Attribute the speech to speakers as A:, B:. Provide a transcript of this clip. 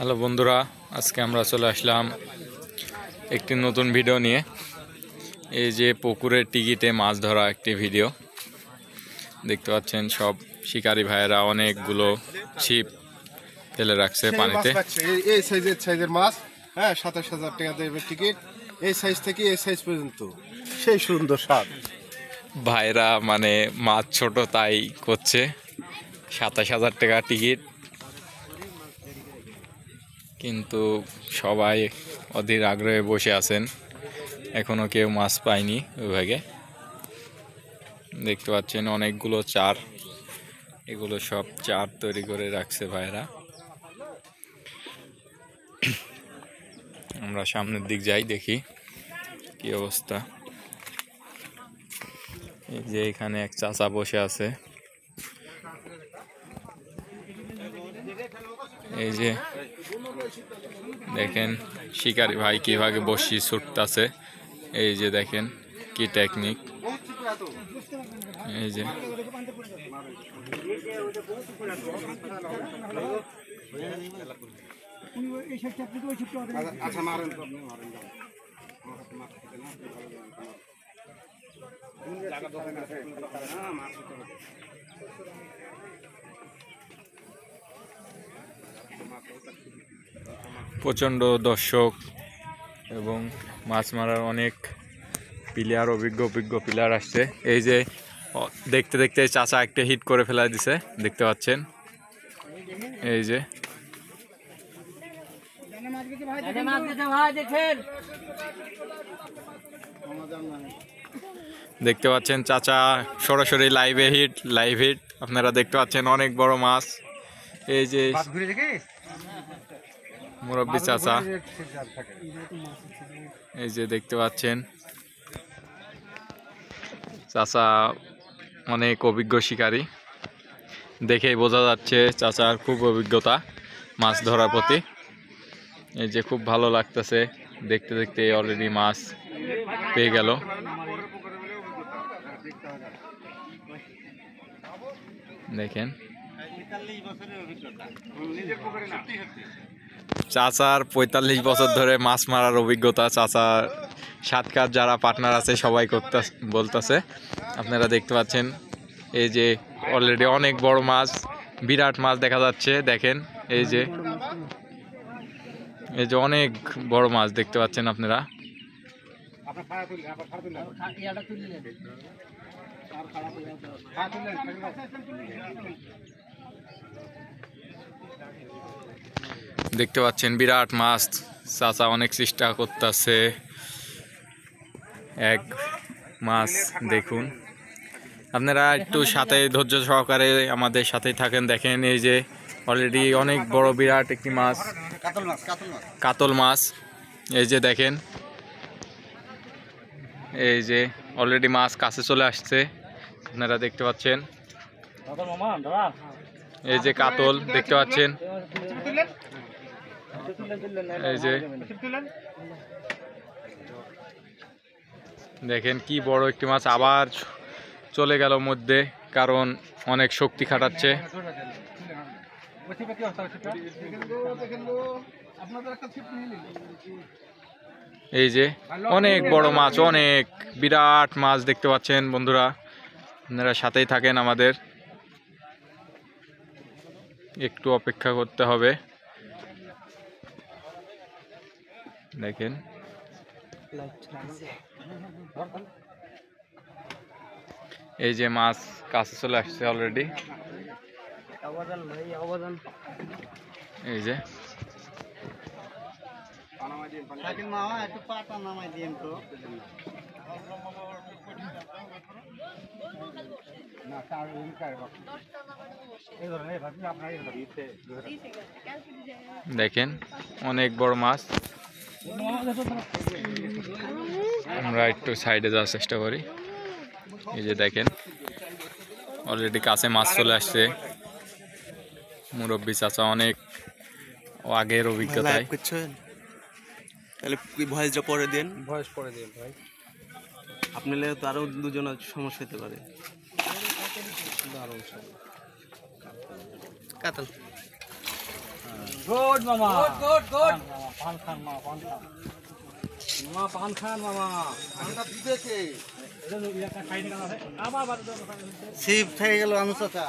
A: Hello বন্ধুরা, আজকে আমরা চলে আসলাম একটি নতুন ভিডিও নিয়ে। এই যে পুকুরের টিকিটে মাছ ধরা একটি ভিডিও দেখতে পাচ্ছেন। সব শিকারী ভাইয়েরা অনেকগুলো ছিপ ফেলে রাখছে পানিতে।
B: এই সাইজের মাছ, হ্যাঁ, ২৭,০০০ টাকা দেবে টিকিট। এই সাইজ থেকে এই সাইজ পর্যন্ত, সেই সুন্দর স্বাদ।
A: ভাইরা মানে মাছ ছোট তাই করছে। ২৭,০০০ টাকা টিকিট, কিন্তু সবাই অধীর আগ্রহে বসে আছেন। এখনো কেউ মাছ পায়নি ওই ভাগে। দেখতে পাচ্ছেন অনেকগুলো চার, এগুলো সব চার তৈরি করে রাখছে ভাইরা। আমরা সামনের দিক যাই, দেখি কি অবস্থা। এই যে এখানে এক চাচা বসে আছে। এই যে দেখেন শিকারী ভাই কিভাবে বসি ছুটতেছে। এই যে দেখেন কি টেকনিক। এই যে প্রচণ্ড দর্শক এবং মাছ মারার অনেক প্লেয়ার, অভিজ্ঞ প্লেয়ার আসছে। এই যে দেখতে দেখতে চাচা একটা হিট করে ফেলা দিছে, দেখতে পাচ্ছেন। এই যে দেখতে পাচ্ছেন চাচা সরাসরি লাইভ হিট আপনারা দেখতে পাচ্ছেন। অনেক বড় মাছ। এই যে মুরব্বী চাচা, এই যে দেখতে পাচ্ছেন চাচা অনেক অভিজ্ঞ শিকারী। দেখেই বোঝা যাচ্ছে চাচার খুব অভিজ্ঞতা মাছ ধরার প্রতি। এই যে খুব ভালো লাগতেছে দেখতে দেখতে অলরেডি মাছ পেয়ে গেল। দেখেন চাচার ৪৫ বছর ধরে মাছ মারার অভিজ্ঞতা। চাচার সাতকার যারা পার্টনার আছে সবাই বলতেছে, আপনারা দেখতে পাচ্ছেন। এই যে অলরেডি অনেক বড় মাছ, বিরাট মাছ দেখা যাচ্ছে। দেখেন এই যে অনেক বড় মাছ দেখতে পাচ্ছেন আপনারা। দেখতে পাচ্ছেন বিরাট মাছ। চাচা অনেক চেষ্টা করতেছে। এক মাছ দেখুন, আপনারা একটু সাথে ধৈর্য সহকারে আমাদের সাথেই থাকেন। দেখেন এই যে অলরেডি অনেক বড় বিরাট একটি মাছ, কাতল মাছ। এই যে দেখেন, এই যে অলরেডি মাছ কাছে চলে আসছে, আপনারা দেখতে পাচ্ছেন। এই যে কাতল দেখতে পাচ্ছেন। এই যে দেখেন কি বড় একটি মাছ, আবার চলে গেল মধ্যে, কারণ অনেক শক্তি খাটাচ্ছে। এই যে অনেক বড় মাছ, অনেক বিরাট মাছ দেখতে পাচ্ছেন বন্ধুরা। আপনারা সাথেই থাকেন, আমাদের একটু অপেক্ষা করতে হবে। দেখেন এই যে মাছ কাছে চলে আসছে অলরেডি। এই যে দেখেন অনেক বড় মাছ। আমরা একটু সাইডে যাওয়ার চেষ্টা করি। এই যে দেখেন অলরেডি কাছে মাছ চলে আসছে। মুরব্বী চাচা অনেক আগের অভিজ্ঞতায়।
C: তাহলে ভয়েসটা পরে দেন, ভয়েস পরে দেন ভাই। আপনি তো আরো দুজনের সমস্যা হতে পারে। কাতল
D: গুড মামা গুড গুড পান খান মামা পান খান মামা পান খান মামা পানটা দিতেছে এটা একটা খাইতে গেল আবার
E: সিপ থেকে গেল অনুসাটা